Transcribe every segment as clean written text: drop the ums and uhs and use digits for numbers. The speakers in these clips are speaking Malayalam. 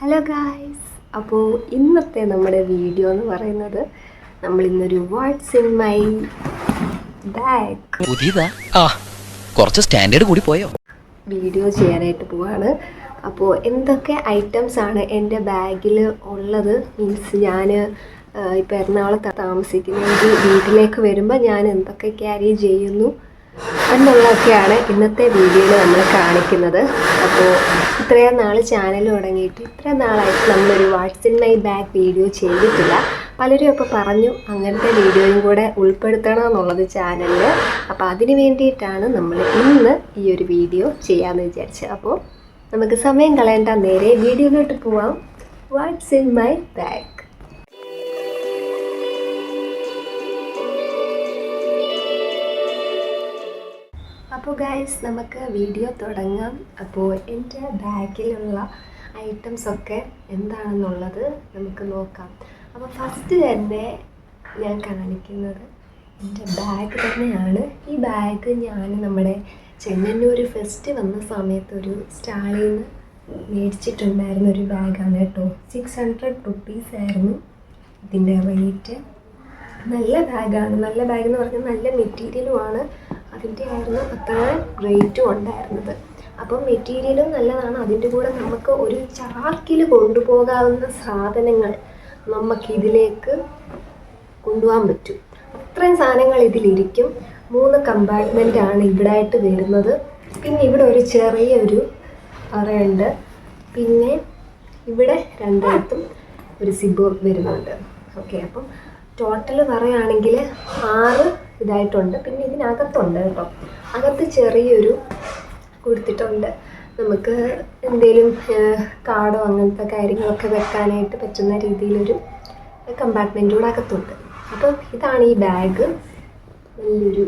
ഹലോ ഗായ്സ്, അപ്പോൾ ഇന്നത്തെ നമ്മുടെ വീഡിയോ എന്ന് പറയുന്നത് നമ്മളിന്നൊരു വാട്ട്സ് ഇൻ മൈ ബാഗ് പുതിയതാ കുറച്ച് സ്റ്റാൻഡേർഡ് കൂടി പോയോ വീഡിയോ ചെയ്യാനായിട്ട് പോവാണ്. അപ്പോൾ എന്തൊക്കെ ഐറ്റംസ് ആണ് എൻ്റെ ബാഗിൽ ഉള്ളത് മീൻസ് ഞാൻ ഇപ്പോൾ എറണാകുളത്ത് താമസിക്കുന്ന ഒരു വീട്ടിലേക്ക് വരുമ്പോൾ ഞാൻ എന്തൊക്കെ ക്യാരി ചെയ്യുന്നു എന്നുള്ളതൊക്കെയാണ് ഇന്നത്തെ വീഡിയോയിൽ നമ്മൾ കാണിക്കുന്നത്. അപ്പോൾ ഇത്രയും നാൾ ചാനൽ തുടങ്ങിയിട്ട് ഇത്രയും നാളായിട്ട് നമ്മളൊരു what's in my bag video ചെയ്തിട്ടില്ല. പലരും അപ്പോൾ പറഞ്ഞു അങ്ങനത്തെ വീഡിയോയും കൂടെ ഉൾപ്പെടുത്തണം എന്നുള്ളത് ചാനലിൽ. അപ്പോൾ അതിന് വേണ്ടിയിട്ടാണ് നമ്മൾ ഇന്ന് ഈ ഒരു വീഡിയോ ചെയ്യാമെന്ന് വിചാരിച്ചത്. അപ്പോൾ നമുക്ക് സമയം കളയേണ്ട, നേരെ വീഡിയോയിലോട്ട് പോവാം. What's in my bag. അപ്പോൾ ഗൈസ്, നമുക്ക് വീഡിയോ തുടങ്ങാം. അപ്പോൾ എൻ്റെ ബാഗിലുള്ള ഐറ്റംസൊക്കെ എന്താണെന്നുള്ളത് നമുക്ക് നോക്കാം. അപ്പോൾ ഫസ്റ്റ് തന്നെ ഞാൻ കാണിക്കുന്നത് എൻ്റെ ബാഗ് തന്നെയാണ്. ഈ ബാഗ് ഞാൻ നമ്മുടെ ചെങ്ങന്നൂർ ഫെസ്റ്റ് വന്ന സമയത്ത് ഒരു സ്റ്റാളിൽ നിന്ന് മേടിച്ചിട്ടുണ്ടായിരുന്ന ഒരു ബാഗാണ് കേട്ടോ. 600 rupees ആയിരുന്നു ഇതിൻ്റെ റേറ്റ്. നല്ല ബാഗാണ്. നല്ല ബാഗ് എന്ന് പറഞ്ഞാൽ നല്ല മെറ്റീരിയലുമാണ്. അതിൻ്റെ ആയിരുന്നു അത്ര റേറ്റും ഉണ്ടായിരുന്നത്. അപ്പം മെറ്റീരിയലും നല്ലതാണ്. അതിൻ്റെ കൂടെ നമുക്ക് ഒരു ചാക്കിൽ കൊണ്ടുപോകാവുന്ന സാധനങ്ങൾ നമുക്കിതിലേക്ക് കൊണ്ടുപോകാൻ പറ്റും. അത്രയും സാധനങ്ങൾ ഇതിലിരിക്കും. 3 കമ്പാർട്ട്മെൻറ്റാണ് ഇവിടെ ആയിട്ട് വരുന്നത്. പിന്നെ ഇവിടെ ഒരു ചെറിയൊരു അറയുണ്ട്. പിന്നെ ഇവിടെ രണ്ടിടത്തും ഒരു സിബ് വരുന്നുണ്ട്. ഓക്കെ, അപ്പം ടോട്ടൽ പറയുകയാണെങ്കിൽ 6 ഇതായിട്ടുണ്ട്. പിന്നെ ഇതിനകത്തുണ്ട് കേട്ടോ, അകത്ത് ചെറിയൊരു കൊടുത്തിട്ടുണ്ട്. നമുക്ക് എന്തെങ്കിലും കാർഡോ അങ്ങനത്തെ കാര്യങ്ങളൊക്കെ വെക്കാനായിട്ട് പറ്റുന്ന രീതിയിലൊരു കമ്പാർട്ട്മെൻറ്റ് കൂടെ അകത്തുണ്ട്. അപ്പം ഇതാണ് ഈ ബാഗ്. നല്ലൊരു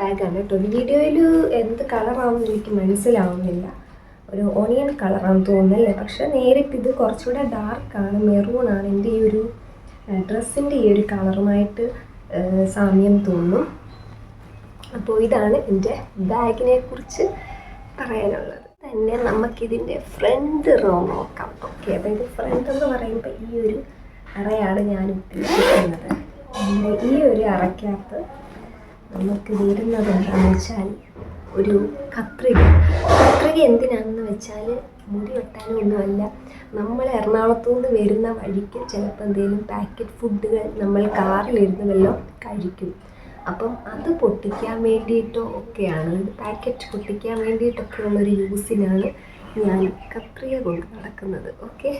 ബാഗാണ് കേട്ടോ. വീഡിയോയിൽ എന്ത് കളറാണെന്ന് എനിക്ക് മനസ്സിലാവുന്നില്ല. ഒരു ഓണിയൻ കളറാണെന്ന് തോന്നുന്നല്ലേ, പക്ഷേ നേരിട്ട് ഇത് കുറച്ചുകൂടെ ഡാർക്കാണ്, മെറൂണാണ്. എൻ്റെ ഈ ഒരു ഡ്രസ്സിൻ്റെ ഈ ഒരു കളറുമായിട്ട് സാമ്യം തോന്നും. അപ്പോൾ ഇതാണ് എൻ്റെ ബാഗിനെ കുറിച്ച് പറയാനുള്ളത്. തന്നെ നമുക്കിതിൻ്റെ ഫ്രണ്ട് റോ നോക്കാം. ഓക്കെ, അതായത് ഫ്രണ്ട് എന്ന് പറയുമ്പോൾ ഈ ഒരു അറയാണ് ഞാൻ ഉദ്ദേശിക്കുന്നത്. ഈ ഒരു അറയ്ക്കകത്ത് നമുക്ക് വരുന്നത് എന്താണെന്ന് വെച്ചാൽ ഒരു കത്രിക എന്തിനാണെന്ന് വെച്ചാൽ മുടി വെട്ടാനും ഒന്നുമല്ല. നമ്മൾ എറണാകുളത്തുനിന്ന് വരുന്ന വഴിക്ക് ചിലപ്പോൾ എന്തെങ്കിലും പാക്കറ്റ് ഫുഡുകൾ നമ്മൾ കാറിലിരുന്ന് വല്ലതും കഴിക്കും. അപ്പം അത് പൊട്ടിക്കാൻ വേണ്ടിയിട്ടോ ഒക്കെയാണ്, പാക്കറ്റ് പൊട്ടിക്കാൻ വേണ്ടിയിട്ടൊക്കെ ഉള്ളൊരു യൂസിനാണ് ഞാൻ കത്രിക കൊണ്ട് നടക്കുന്നത്. ഓക്കെ,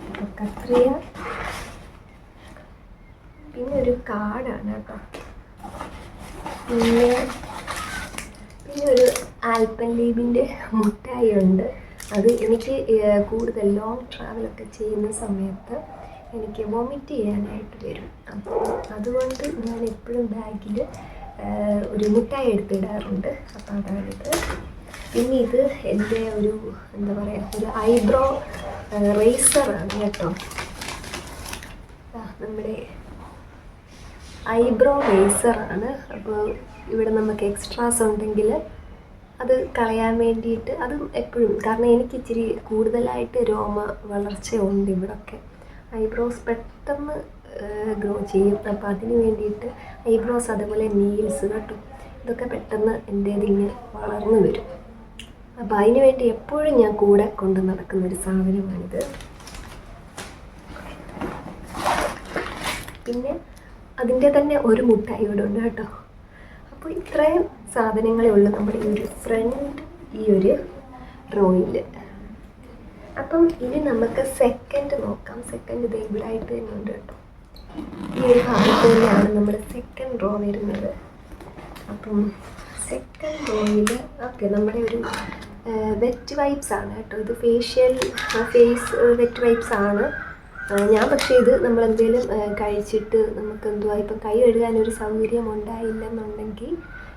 അപ്പോൾ കത്രിക, പിന്നെ ഒരു കാർഡാണ് കേട്ടോ. പിന്നെ ഒരു ആൽപ്പൻലീബിൻ്റെ മുട്ടായി ഉണ്ട്. അത് എനിക്ക് കൂടുതൽ ലോങ് ട്രാവലൊക്കെ ചെയ്യുന്ന സമയത്ത് എനിക്ക് വൊമിറ്റ് ചെയ്യാനായിട്ട് വരും. അപ്പോൾ അതുകൊണ്ട് ഞാൻ എപ്പോഴും ബാഗിൽ ഒരു മുട്ടായി എടുത്തിടാറുണ്ട്. അപ്പോൾ അതാണിത്. പിന്നെ ഇത് എൻ്റെ ഒരു എന്താ പറയുക, ഒരു ഐബ്രോ റേസറാണ് കേട്ടോ. നമ്മുടെ ഐബ്രോ റേസറാണ്. അപ്പോൾ ഇവിടെ നമുക്ക് എക്സ്ട്രാസ് ഉണ്ടെങ്കിൽ അത് കളയാൻ വേണ്ടിയിട്ട്, അതും എപ്പോഴും, കാരണം എനിക്ക് ഇച്ചിരി കൂടുതലായിട്ട് രോമ വളർച്ചയുണ്ട് ഇവിടെയൊക്കെ. ഐബ്രോസ് പെട്ടെന്ന് ഗ്രോ ചെയ്യും. അപ്പോൾ അതിന് വേണ്ടിയിട്ട് ഐബ്രോസ്, അതുപോലെ നെയിൽസ് കേട്ടോ, ഇതൊക്കെ പെട്ടെന്ന് എൻ്റേതിങ്ങനെ വളർന്നു വരും. അപ്പോൾ അതിന് വേണ്ടി എപ്പോഴും ഞാൻ കൂടെ കൊണ്ട് നടക്കുന്നൊരു സാധനമാണിത്. പിന്നെ അതിൻ്റെ തന്നെ ഒരു മുട്ടായി ഇവിടെ ഉണ്ട് കേട്ടോ. അപ്പോൾ ഇത്രയും സാധനങ്ങളേ ഉള്ളൂ നമ്മുടെ ഈ ഒരു ഫ്രണ്ട് ഈ ഒരു റോയിൽ. അപ്പം ഇനി നമുക്ക് സെക്കൻഡ് നോക്കാം. സെക്കൻഡ് ഇത് ഇവിടെ ആയിട്ട് തന്നെ ഉണ്ട് കേട്ടോ. ഈ ഒരു ഭാഗത്ത് തന്നെയാണ് നമ്മുടെ സെക്കൻഡ് റോ വരുന്നത്. അപ്പം സെക്കൻഡ് റോയിൽ ഓക്കെ, നമ്മുടെ ഒരു വെറ്റ് വൈപ്സ് ആണ് കേട്ടോ. ഇത് ഫേസ് വെറ്റ് വൈപ്സ് ആണ്. ഞാൻ പക്ഷേ ഇത് നമ്മളെന്തെങ്കിലും കഴിച്ചിട്ട് നമുക്ക് എന്തുവാ, ഇപ്പം കൈ കഴുകാനൊരു സൗകര്യം ഉണ്ടായില്ലെന്നുണ്ടെങ്കിൽ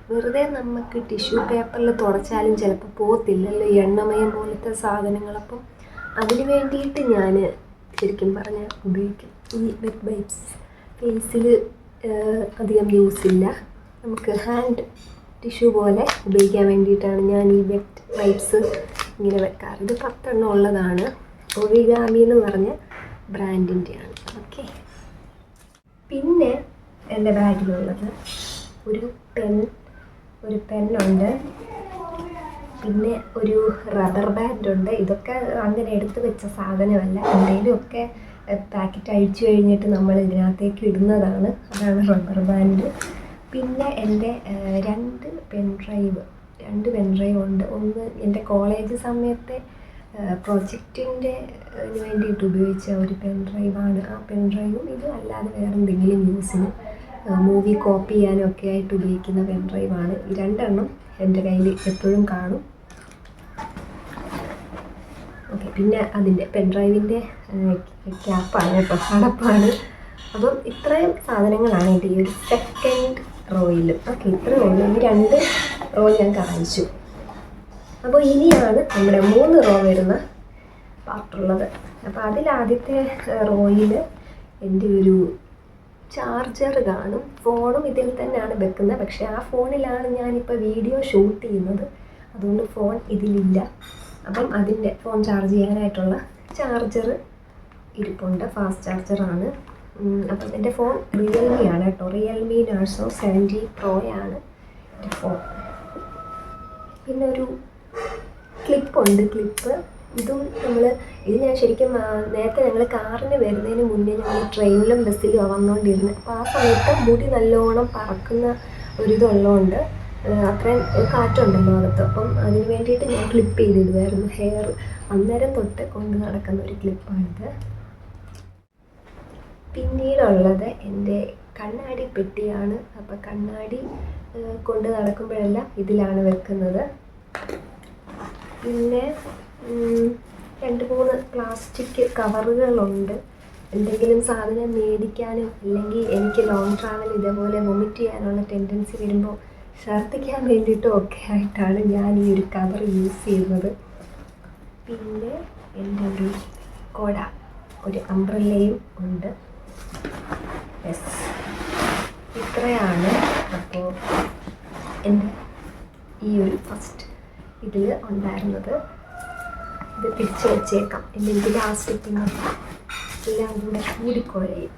വെറുതെ നമുക്ക് ടിഷ്യൂ പേപ്പറിൽ തുടച്ചാലും ചിലപ്പോൾ പോകത്തില്ലല്ലോ ഈ എണ്ണമയം പോലത്തെ സാധനങ്ങൾ. അപ്പം അതിന് വേണ്ടിയിട്ട് ഞാൻ ശരിക്കും പറഞ്ഞാൽ ഉപയോഗിക്കും ഈ വെറ്റ് വൈപ്സ്. ഫേസിൽ അധികം യൂസില്ല, നമുക്ക് ഹാൻഡ് ടിഷ്യൂ പോലെ ഉപയോഗിക്കാൻ വേണ്ടിയിട്ടാണ് ഞാൻ ഈ വെറ്റ് വൈപ്സ് ഇങ്ങനെ വെക്കാറ്. ഇത് 10 എണ്ണം ഉള്ളതാണ്. ഒറിഗാമി എന്ന് പറഞ്ഞ ബ്രാൻഡിൻ്റെയാണ്. ഓക്കെ, പിന്നെ എൻ്റെ ബാഗിലുള്ളത് ഒരു പെന്നുണ്ട്, പിന്നെ ഒരു റബ്ബർ ബാൻഡ് ഉണ്ട്. ഇതൊക്കെ അങ്ങനെ എടുത്തു വെച്ച സാധനമല്ല, എന്തെങ്കിലുമൊക്കെ പാക്കറ്റ് അഴിച്ചു കഴിഞ്ഞിട്ട് നമ്മൾ ഇതിനകത്തേക്ക് ഇടുന്നതാണ്. അതാണ് റബ്ബർ ബാൻഡ്. പിന്നെ എൻ്റെ രണ്ട് പെൻഡ്രൈവ് ഉണ്ട്. ഒന്ന് എൻ്റെ കോളേജ് സമയത്തെ പ്രൊജക്റ്റിൻ്റെ വേണ്ടിയിട്ട് ഉപയോഗിച്ച ഒരു പെൻഡ്രൈവാണ്. ആ പെൻഡ്രൈവും ഇത് അല്ലാതെ വേറെ എന്തെങ്കിലും യൂസിന് മൂവി കോപ്പി ചെയ്യാനും ഒക്കെ ആയിട്ട് ഉപയോഗിക്കുന്ന പെൻഡ്രൈവാണ്. ഈ രണ്ടെണ്ണം എൻ്റെ കയ്യിൽ എപ്പോഴും കാണും. ഓക്കെ, പിന്നെ അതിൻ്റെ പെൻഡ്രൈവിൻ്റെ ക്യാപ്പാണ് കേട്ടോ, അടപ്പാണ്. അപ്പം ഇത്രയും സാധനങ്ങളാണ് എൻ്റെ ഈ ഒരു സെക്കൻഡ് റോയിൽ. ഓക്കെ, ഇത്രയേ ഉള്ളൂ. ഈ 2 റോ ഞാൻ കാണിച്ചു. അപ്പോൾ ഇനിയാണ് നമ്മുടെ 3 റോ വരുന്ന പാർട്ടുള്ളത്. അപ്പോൾ അതിലാദ്യത്തെ റോയിൽ എൻ്റെ ഒരു ചാർജർ കാണും. ഫോണും ഇതിൽ തന്നെയാണ് വെക്കുന്നത്, പക്ഷേ ആ ഫോണിലാണ് ഞാനിപ്പോൾ വീഡിയോ ഷൂട്ട് ചെയ്യുന്നത്, അതുകൊണ്ട് ഫോൺ ഇതിലില്ല. അപ്പം അതിൻ്റെ ഫോൺ ചാർജ് ചെയ്യാനായിട്ടുള്ള ചാർജർ ഇരിപ്പുണ്ട്, ഫാസ്റ്റ് ചാർജറാണ്. അപ്പം എൻ്റെ ഫോൺ റിയൽമി ആണ് കേട്ടോ, റിയൽമി നാർസോ 70 പ്രോയാണ് എൻ്റെ ഫോൺ. പിന്നെ ഒരു ക്ലിപ്പുണ്ട്, ഇതും ഇത് ഞാൻ ശരിക്കും നേരത്തെ ഞങ്ങൾ കാറിന് വരുന്നതിന് മുന്നേ ഞങ്ങൾ ട്രെയിനിലും ബസ്സിലും വന്നുകൊണ്ടിരുന്നത്. അപ്പോൾ ആ സമയത്ത് മുടി നല്ലോണം പറക്കുന്ന ഒരിതുള്ളതുകൊണ്ട് അത്രയും കാറ്റുണ്ടല്ലോ അകത്ത്. അപ്പം അതിന് വേണ്ടിയിട്ട് ഞാൻ ക്ലിപ്പ് ചെയ്തിടുമായിരുന്നു ഹെയർ. അന്നേരം തൊട്ട് കൊണ്ട് നടക്കുന്ന ഒരു ക്ലിപ്പാണിത്. പിന്നീടുള്ളത് എൻ്റെ കണ്ണാടി പെട്ടിയാണ്. അപ്പോൾ കണ്ണാടി കൊണ്ട് നടക്കുമ്പോഴെല്ലാം ഇതിലാണ് വെക്കുന്നത്. പിന്നെ 2-3 പ്ലാസ്റ്റിക് കവറുകളുണ്ട്. എന്തെങ്കിലും സാധനം മേടിക്കാനും അല്ലെങ്കിൽ എനിക്ക് ലോങ് ട്രാവൽ ഇതേപോലെ വൊമിറ്റ് ചെയ്യാനുള്ള ടെൻഡൻസി വരുമ്പോൾ ഛർദ്ദിക്കാൻ വേണ്ടിയിട്ടും ഒക്കെ ആയിട്ടാണ് ഞാൻ ഈ ഒരു കവർ യൂസ് ചെയ്യുന്നത്. പിന്നെ എൻ്റെ ഒരു കുട, ഒരു അംബ്രല്ലയും ഉണ്ട്. യെസ്, ഇത്രയാണ് അപ്പോൾ എൻ്റെ ഈ ഒരു ഫസ്റ്റ് ഇതിൽ ഉണ്ടായിരുന്നത്. ഇത് പിടിച്ച് വെച്ചേക്കാം, അല്ലെങ്കിൽ ലാസ്റ്റിക്കുന്ന എല്ലാം കൂടെ കൂടിക്കുഴയും.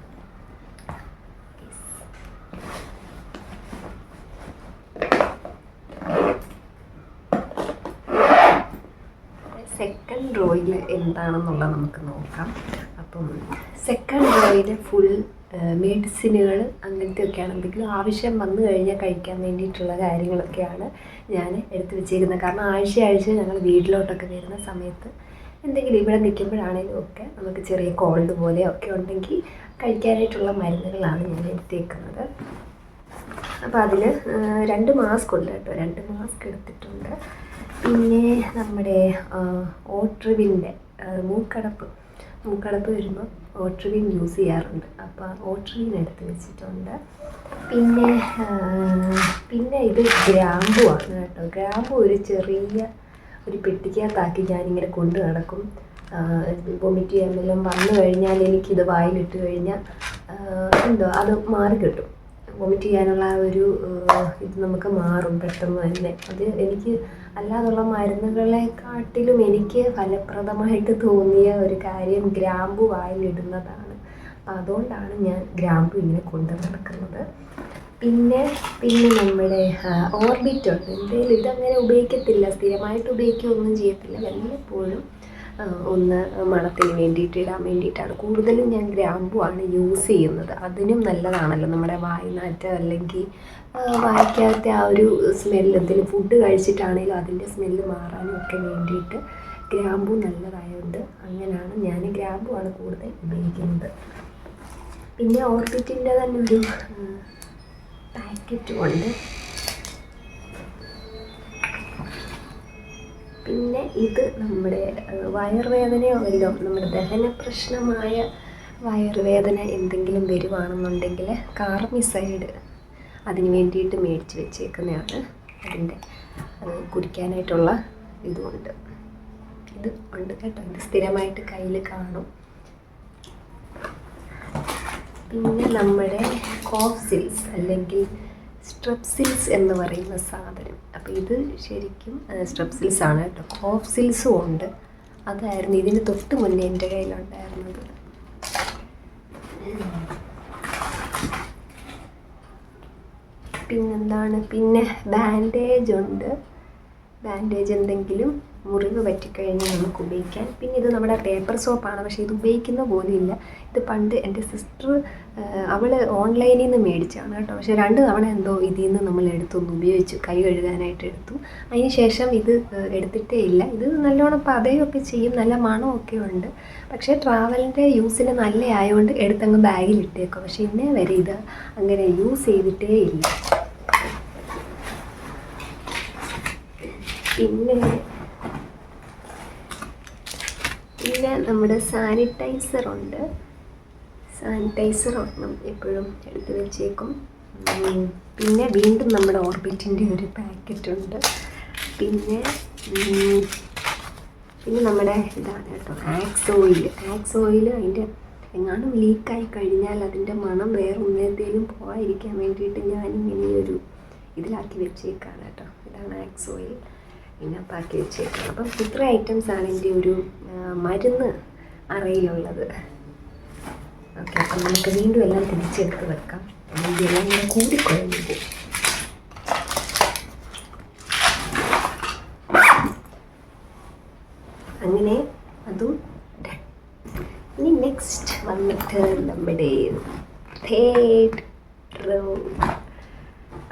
സെക്കൻഡ് റോയിൽ എന്താണെന്നുള്ളത് നമുക്ക് നോക്കാം. അപ്പം സെക്കൻഡ് റോയിൽ ഫുൾ മെഡിസിനുകൾ അങ്ങനത്തെയൊക്കെയാണ്, എന്തെങ്കിലും ആവശ്യം വന്നു കഴിഞ്ഞാൽ കഴിക്കാൻ വേണ്ടിയിട്ടുള്ള കാര്യങ്ങളൊക്കെയാണ് ഞാൻ എടുത്തു വെച്ചിരിക്കുന്നത്. കാരണം ആഴ്ച ഞങ്ങൾ വീട്ടിലോട്ടൊക്കെ വരുന്ന സമയത്ത് എന്തെങ്കിലും ഇവിടെ നിൽക്കുമ്പോഴാണെങ്കിലും ഒക്കെ നമുക്ക് ചെറിയ കോൾഡ് പോലെയൊക്കെ ഉണ്ടെങ്കിൽ കഴിക്കാനായിട്ടുള്ള മരുന്നുകളാണ് ഞാൻ എടുത്തേക്കുന്നത്. അപ്പോൾ അതിൽ 2 മാസ്ക് ഉണ്ട് കേട്ടോ, 2 മാസ്ക് എടുത്തിട്ടുണ്ട്. പിന്നെ നമ്മുടെ ഓട്രിവിൻ്റെ മൂക്കടപ്പ് വരുമ്പോൾ ഓട്രിവിൻ യൂസ് ചെയ്യാറുണ്ട്. അപ്പോൾ ഓട്രിവിൻ എടുത്ത് വെച്ചിട്ടുണ്ട്. പിന്നെ ഇത് ഗ്രാമ്പു ആണ് കേട്ടോ. ഗ്രാമ്പു ഒരു ചെറിയ ഒരു പെട്ടിക്കകത്താക്കി ഞാനിങ്ങനെ കൊണ്ട് നടക്കും. വൊമിറ്റ് ചെയ്യാനെല്ലാം വന്നു കഴിഞ്ഞാൽ എനിക്കിത് വായിലിട്ട് കഴിഞ്ഞാൽ അത് മാറി കിട്ടും. വൊമിറ്റ് ചെയ്യാനുള്ള ഒരു ഇത് നമുക്ക് മാറും പെട്ടെന്ന് തന്നെ. അത് എനിക്ക് അല്ലാതുള്ള മരുന്നുകളെക്കാട്ടിലും എനിക്ക് ഫലപ്രദമായിട്ട് തോന്നിയ ഒരു കാര്യം ഗ്രാമ്പു വായിലിടുന്നതാണ്. അപ്പം അതുകൊണ്ടാണ് ഞാൻ ഗ്രാമ്പു ഇങ്ങനെ കൊണ്ട് നടക്കുന്നത്. പിന്നെ നമ്മുടെ ഓർബിറ്റ് ഉണ്ട്. എന്തായാലും ഇതങ്ങനെ ഉപയോഗിക്കത്തില്ല, സ്ഥിരമായിട്ട് ഉപയോഗിക്കുകയൊന്നും ചെയ്യത്തില്ല. വല്ലപ്പോഴും ഒന്ന് മണത്തിന് വേണ്ടിയിട്ട് ഇടാൻ വേണ്ടിയിട്ടാണ് കൂടുതലും ഞാൻ ഗ്രാമ്പു ആണ് യൂസ് ചെയ്യുന്നത്. അതിനും നല്ലതാണല്ലോ നമ്മുടെ വായ്നാറ്റം അല്ലെങ്കിൽ വായിക്കാത്ത ആ ഒരു സ്മെല്ല്, എന്തെങ്കിലും ഫുഡ് കഴിച്ചിട്ടാണെങ്കിലും അതിൻ്റെ സ്മെല്ല് മാറാനും ഒക്കെ വേണ്ടിയിട്ട് ഗ്രാമ്പു നല്ലതായതുകൊണ്ട് അങ്ങനെയാണ് ഞാൻ ഗ്രാമ്പു ആണ് കൂടുതൽ ഉപയോഗിക്കുന്നത്. പിന്നെ ഓർബിറ്റിൻ്റെ തന്നെ ഒരു പാക്കറ്റും ഉണ്ട്. പിന്നെ ഇത് നമ്മുടെ വയറുവേദനയോ വല്ലോ, നമ്മുടെ ദഹന പ്രശ്നമായ വയറുവേദന എന്തെങ്കിലും വരുവാണെന്നുണ്ടെങ്കിൽ കാർമിസൈഡ് അതിന് വേണ്ടിയിട്ട് മേടിച്ച് വെച്ചേക്കുന്നതാണ്. അതിൻ്റെ കുടിക്കാനായിട്ടുള്ള ഇതുമുണ്ട്. ഇത് ഉണ്ട് കേട്ടോ, ഇത് സ്ഥിരമായിട്ട് കയ്യിൽ കാണും. പിന്നെ നമ്മുടെ കോഫ് സിൽസ് അല്ലെങ്കിൽ സ്ട്രെപ്സിൽസ് എന്ന് പറയുന്ന സാധനം. അപ്പോൾ ഇത് ശരിക്കും സ്ട്രെപ്സിൽസ് ആണ് കേട്ടോ. കോഫ് സിൽസും ഉണ്ട്. അതായിരുന്നു ഇതിന് തൊട്ട് മുന്നേ എൻ്റെ കയ്യിലുണ്ടായിരുന്നത്. പിന്നെന്താണ്, പിന്നെ ബാൻഡേജ് ഉണ്ട്. ബാൻഡേജ് എന്തെങ്കിലും മുറിവ് പറ്റിക്കഴിഞ്ഞാൽ നമുക്ക് ഉപയോഗിക്കാൻ. പിന്നെ ഇത് നമ്മുടെ പേപ്പർ സോപ്പാണ്, പക്ഷേ ഇത് ഉപയോഗിക്കുന്ന പോലുമില്ല. ഇത് പണ്ട് എൻ്റെ സിസ്റ്റർ അവൾ ഓൺലൈനിൽ നിന്ന് മേടിച്ചാണ് കേട്ടോ. പക്ഷേ 2 തവണ എന്തോ ഇതിൽ നിന്ന് നമ്മൾ എടുത്തൊന്ന് ഉപയോഗിച്ചു, കൈ കഴുകാനായിട്ട് എടുത്തു. അതിന് ശേഷം ഇത് എടുത്തിട്ടേ ഇല്ല. ഇത് നല്ലോണം പതയൊക്കെ ചെയ്യും, നല്ല മണമൊക്കെ ഉണ്ട്. പക്ഷേ ട്രാവലിൻ്റെ യൂസിന് നല്ല ആയതുകൊണ്ട് എടുത്തങ്ങ് ബാഗിൽ ഇട്ടേക്കും. പക്ഷേ ഇന്നേ വരെ ഇത് അങ്ങനെ യൂസ് ചെയ്തിട്ടേ ഇല്ല. പിന്നെ നമ്മുടെ സാനിറ്റൈസർ ഉണ്ട്. സാനിറ്റൈസർ ഒന്നും എപ്പോഴും എടുത്ത് വെച്ചേക്കും. പിന്നെ വീണ്ടും നമ്മുടെ ഓർബിറ്റിൻ്റെ ഒരു പാക്കറ്റ് ഉണ്ട്. പിന്നെ നമ്മുടെ ഇതാണ് കേട്ടോ, ആക്സ് ഓയിൽ. അതിൻ്റെ എങ്ങാനും ലീക്കായി കഴിഞ്ഞാൽ അതിൻ്റെ മണം വേറെ ഒന്നേന്തേലും പോകാതിരിക്കാൻ വേണ്ടിയിട്ട് ഞാനിങ്ങനെ ഒരു ഇതിലാക്കി വെച്ചേക്കാണ് കേട്ടോ. ഇതാണ് ആക്സ് ഓയിൽ, ഇതിനകത്താക്കി വെച്ചേക്കാം. അപ്പം ഇത്ര ഐറ്റംസാണ് എൻ്റെ ഒരു മരുന്ന് അറയിലുള്ളത്. ഓക്കെ, അപ്പം നമുക്ക് വീണ്ടും എല്ലാം തിരിച്ചെടുത്ത് വെക്കാം. എല്ലാം ഇങ്ങനെ കൂടിക്കുഴഞ്ഞു പോകും. അങ്ങനെ അതും ഡൺ. ഇനി നെക്സ്റ്റ് വന്നിട്ട് നമ്മുടെ തേർഡ് റോ.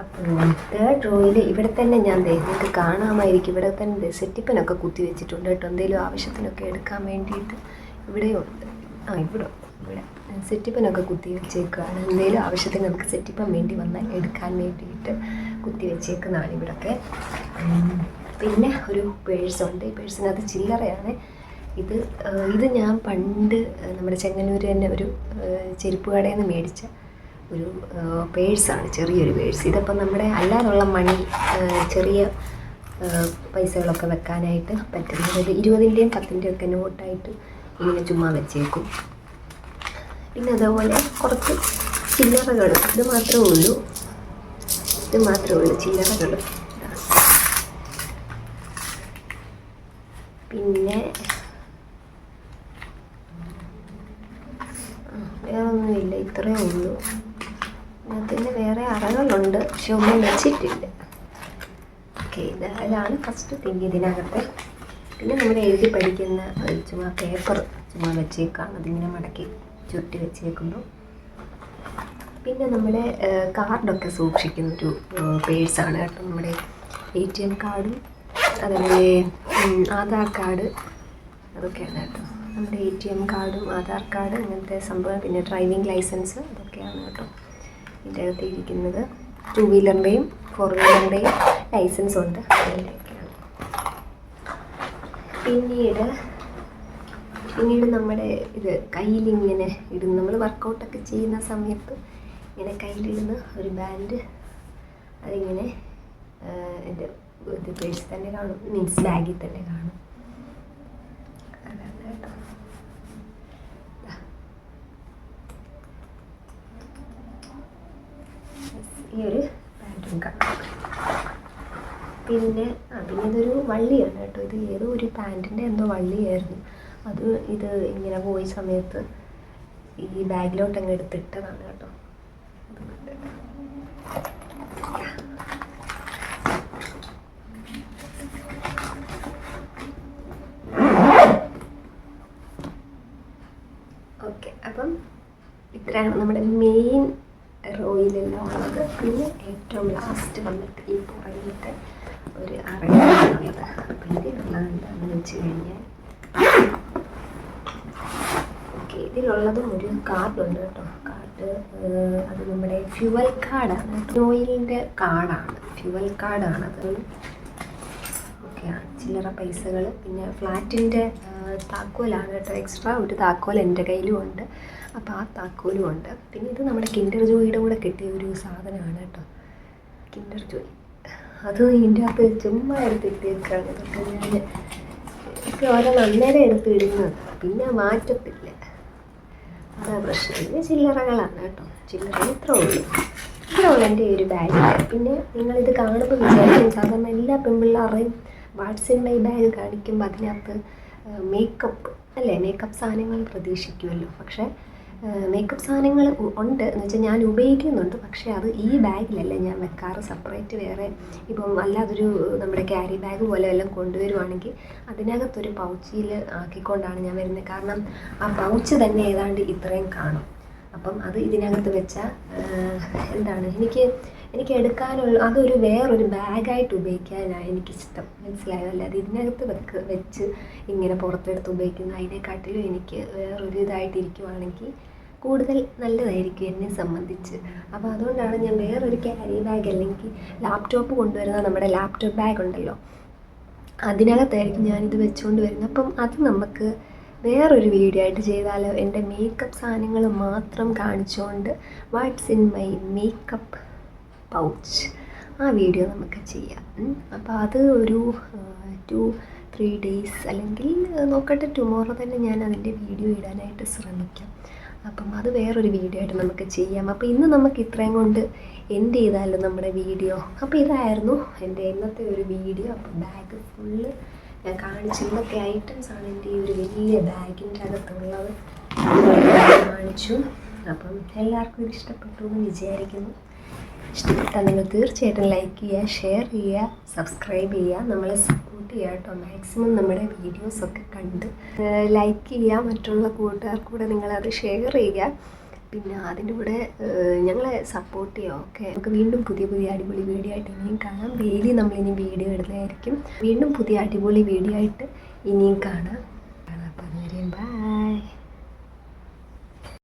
അപ്പോൾ തേർഡ് റോയിൽ ഇവിടെ തന്നെ ഞാൻ നിങ്ങൾക്ക് കാണാമായിരിക്കും, ഇവിടെ തന്നെ സെറ്റിപ്പനൊക്കെ കുത്തി വെച്ചിട്ടുണ്ട് കേട്ടോ. എന്തെങ്കിലും ആവശ്യത്തിനൊക്കെ എടുക്കാൻ വേണ്ടിയിട്ട് ഇവിടെയുണ്ട്. ഇവിടെ സെറ്റിപ്പനൊക്കെ കുത്തി വെച്ചേക്കുകയാണ്. എന്തെങ്കിലും ആവശ്യത്തിന് നമുക്ക് സെറ്റിപ്പൻ വേണ്ടി വന്നാൽ എടുക്കാൻ വേണ്ടിയിട്ട് കുത്തി വെച്ചേക്കുന്നതാണ് ഇവിടെയൊക്കെ. പിന്നെ ഒരു പേഴ്സുണ്ട്. ഈ പേഴ്സിനകത്ത് ചില്ലറയാണ്. ഇത് ഞാൻ പണ്ട് നമ്മുടെ ചെങ്ങന്നൂർ തന്നെ ഒരു ചെരുപ്പ് കടയിൽ നിന്ന് മേടിച്ച ഒരു പേഴ്സാണ്, ചെറിയൊരു പേഴ്സ്. ഇതിപ്പം നമ്മുടെ അല്ലാതുള്ള മണി, ചെറിയ പൈസകളൊക്കെ വെക്കാനായിട്ട് പറ്റും. അതായത് 20-ൻ്റെയും 10-ൻ്റെയും ഒക്കെ നോട്ടായിട്ട് ഇങ്ങനെ ചുമ്മാ വെച്ചേക്കും. പിന്നെ അതേപോലെ കുറച്ച് ചില്ലറകൾ, ഇത് മാത്രമേ ഉള്ളൂ ചില്ലറകൾ. പിന്നെ വേറെ ഒന്നുമില്ല, ഇത്രയേ ഉള്ളൂ. അതിന് വേറെ അറകളുണ്ട്, പക്ഷെ ഒന്നും വെച്ചിട്ടില്ല. ഓക്കെ, ഇതാണ് ഫസ്റ്റ് തിങ് ഇതിനകത്ത്. പിന്നെ നമ്മൾ എഴുതി പഠിക്കുന്ന ചുമ്മാ പേപ്പർ ചുമ്മാ വെച്ചേക്കാണ്, അതിങ്ങനെ മടക്കി ചുരുട്ടി വെച്ചേക്കുന്നു. പിന്നെ നമ്മുടെ കാർഡൊക്കെ സൂക്ഷിക്കുന്നൊരു പേഴ്സാണ് കേട്ടോ. നമ്മുടെ ATM കാർഡും അതുപോലെ ആധാർ കാർഡ്, അതൊക്കെയാണ് കേട്ടോ. നമ്മുടെ ATM കാർഡും ആധാർ കാർഡ് അങ്ങനത്തെ സംഭവം. പിന്നെ ഡ്രൈവിംഗ് ലൈസൻസ്, അതൊക്കെയാണ് കേട്ടോ ഇതിൻ്റെ അകത്ത് ഇരിക്കുന്നത്. 2 വീലറിൻ്റെയും 4 വീലറിൻ്റെയും ലൈസൻസ് ഉണ്ട്, അതിൻ്റെയൊക്കെയാണ്. പിന്നീട് നമ്മുടെ ഇത് കയ്യിലിങ്ങനെ ഇടുന്ന, നമ്മൾ വർക്കൗട്ടൊക്കെ ചെയ്യുന്ന സമയത്ത് ഇങ്ങനെ കയ്യിലിടുന്ന ഒരു ബാൻഡ്, അതിങ്ങനെ എൻ്റെ ഇത് പേഴ്സിൽ തന്നെ കാണും, മീൻസ് ബാഗിൽ തന്നെ കാണും. അതാണ് കേട്ടോ. ഈ ഒരു പാൻറ്റും കാണും. പിന്നെ ഇതൊരു വള്ളിയാണ് കേട്ടോ. ഇത് ഏതോ ഒരു പാൻറ്റിൻ്റെ എന്തോ വള്ളിയായിരുന്നു. ഇത് ഇങ്ങനെ പോയ സമയത്ത് ഈ ബാഗിലോട്ട് അങ്ങ് എടുത്തിട്ടതാണ് കേട്ടോ. ഓക്കെ, അപ്പം ഇത്രയാണ് നമ്മുടെ മെയിൻ റോയിലെല്ലാം ഉള്ളത്. പിന്നെ ഏറ്റവും ലാസ്റ്റ് വന്നിട്ട് ഈ പുറകിലത്തെ ഒരു അറയാണുള്ളത്. അപ്പം ഇതിലുള്ള എന്താണെന്ന് വെച്ച് കഴിഞ്ഞാൽ, ഓക്കെ, ഇതിലുള്ളതും ഒരു കാർഡുണ്ട് കേട്ടോ. കാർഡ് അത് നമ്മുടെ ഫ്യുവൽ കാർഡാണ് കേട്ടോ. ഓയിലിൻ്റെ കാർഡാണ്, ഫ്യുവൽ കാർഡാണത്. ഓക്കെയാണ്, ചില്ലറ പൈസകൾ. പിന്നെ ഫ്ലാറ്റിൻ്റെ താക്കോലാണ് കേട്ടോ. എക്സ്ട്രാ ഒരു താക്കോൽ എൻ്റെ കയ്യിലും ഉണ്ട്, അപ്പോൾ ആ താക്കോലും ഉണ്ട്. പിന്നെ ഇത് നമ്മുടെ കിൻഡർ ജോയിയുടെ കൂടെ കിട്ടിയ ഒരു സാധനമാണ് കേട്ടോ, കിൻഡർ ജോയ്. അത് ഇതിൻ്റെ അകത്ത് ചുമ്മാ എടുത്തിട്ടേക്കാണ്. ഇതൊക്കെ ഞാൻ ഇപ്പോൾ ഓരോ നന്നേരം എടുത്തിടുന്നത്, പിന്നെ മാറ്റത്തില്ല, അതാ പ്രശ്നം. ഇത് ചില്ലറകളാണ് കേട്ടോ, ചില്ലറ ഇത്ര ഉള്ളൂ. ഇത്രയുള്ള എൻ്റെ ഒരു ബാഗ്. പിന്നെ നിങ്ങളിത് കാണുമ്പോൾ വിചാരിക്കും സാധാരണ എല്ലാ പെൺപിള്ളേരുടെയും വാട്സ് ഇൻ മൈ ബാഗ് കാണിക്കുമ്പോൾ അതിനകത്ത് മേക്കപ്പ് അല്ലേ, മേക്കപ്പ് സാധനങ്ങൾ പ്രതീക്ഷിക്കുമല്ലോ. പക്ഷേ മേക്കപ്പ് സാധനങ്ങൾ ഉണ്ട് എന്ന് വെച്ചാൽ ഞാൻ ഉപയോഗിക്കുന്നുണ്ട്. പക്ഷേ അത് ഈ ബാഗിലല്ല ഞാൻ വെക്കാറ്. സെപ്പറേറ്റ് വേറെ ഇപ്പം അല്ലാതൊരു നമ്മുടെ ക്യാരി ബാഗ് പോലെ എല്ലാം കൊണ്ടുവരുവാണെങ്കിൽ അതിനകത്തൊരു പൗച്ചിൽ ആക്കിക്കൊണ്ടാണ് ഞാൻ വരുന്നത്. കാരണം ആ പൗച്ച് തന്നെ ഏതാണ്ട് ഇത്രയും കാണും. അപ്പം അത് ഇതിനകത്ത് വെച്ചാൽ എന്താണ് എനിക്ക് എടുക്കാനുള്ള അതൊരു വേറൊരു ബാഗായിട്ട് ഉപയോഗിക്കാനാണ് എനിക്കിഷ്ടം. മനസ്സിലായോ? അല്ലാതെ ഇതിനകത്ത് വെച്ച് ഇങ്ങനെ പുറത്തെടുത്ത് ഉപയോഗിക്കുന്ന അതിനെക്കാട്ടിലും എനിക്ക് വേറൊരു ഇതായിട്ടിരിക്കുവാണെങ്കിൽ കൂടുതൽ നല്ലതായിരിക്കും എന്നെ സംബന്ധിച്ച്. അപ്പോൾ അതുകൊണ്ടാണ് ഞാൻ വേറൊരു ക്യാരി ബാഗ് അല്ലെങ്കിൽ ലാപ്ടോപ്പ് കൊണ്ടുവരുന്ന നമ്മുടെ ലാപ്ടോപ്പ് ബാഗ് ഉണ്ടല്ലോ, അതിനകത്തായിരിക്കും ഞാനിത് വെച്ചുകൊണ്ട് വരുന്നത്. അപ്പം അത് നമുക്ക് വേറൊരു വീഡിയോ ആയിട്ട് ചെയ്താലോ? എൻ്റെ മേക്കപ്പ് സാധനങ്ങൾ മാത്രം കാണിച്ചുകൊണ്ട് what's in my makeup pouch, ആ വീഡിയോ നമുക്ക് ചെയ്യാം. അപ്പോൾ അത് ഒരു 2-3 ഡേയ്സ് അല്ലെങ്കിൽ നോക്കട്ടെ, ടുമോറോ തന്നെ ഞാൻ അതിൻ്റെ വീഡിയോ ഇടാനായിട്ട് ശ്രമിക്കാം. അപ്പം അത് വേറൊരു വീഡിയോ ആയിട്ട് നമുക്ക് ചെയ്യാം. അപ്പോൾ ഇന്ന് നമുക്ക് ഇത്രയും കൊണ്ട് എൻഡ് ചെയ്താലോ നമ്മുടെ വീഡിയോ. അപ്പോൾ ഇതായിരുന്നു എൻ്റെ ഇന്നത്തെ ഒരു വീഡിയോ. അപ്പോൾ ബാഗ് ഫുള്ള് ഞാൻ കാണിച്ചു എന്തൊക്കെ ഐറ്റംസാണ് എൻ്റെ ഈ ഒരു വലിയ ബാഗിൻ്റെ അകത്തുള്ളത് കാണിച്ചു. അപ്പം എല്ലാവർക്കും ഇത് ഇഷ്ടപ്പെട്ടു എന്ന് വിചാരിക്കുന്നു. ഇഷ്ടപ്പെട്ടാൽ നിങ്ങൾ തീർച്ചയായിട്ടും ലൈക്ക് ചെയ്യുക, ഷെയർ ചെയ്യുക, സബ്സ്ക്രൈബ് ചെയ്യുക, നമ്മളെ സപ്പോർട്ട് ചെയ്യുക കേട്ടോ. മാക്സിമം നമ്മുടെ വീഡിയോസൊക്കെ കണ്ട് ലൈക്ക് ചെയ്യുക, മറ്റുള്ള കൂട്ടുകാർക്ക് കൂടെ നിങ്ങളത് ഷെയർ ചെയ്യുക. പിന്നെ അതിൻ്റെ കൂടെ ഞങ്ങളെ സപ്പോർട്ട് ചെയ്യുക. ഓക്കെ, നമുക്ക് വീണ്ടും പുതിയ അടിപൊളി വീഡിയോ ആയിട്ട് ഇനിയും കാണാം. ഡെയിലി നമ്മളിനി വീഡിയോ ഇടുന്നതായിരിക്കും. വീണ്ടും പുതിയ അടിപൊളി വീഡിയോ ആയിട്ട് ഇനിയും കാണാം.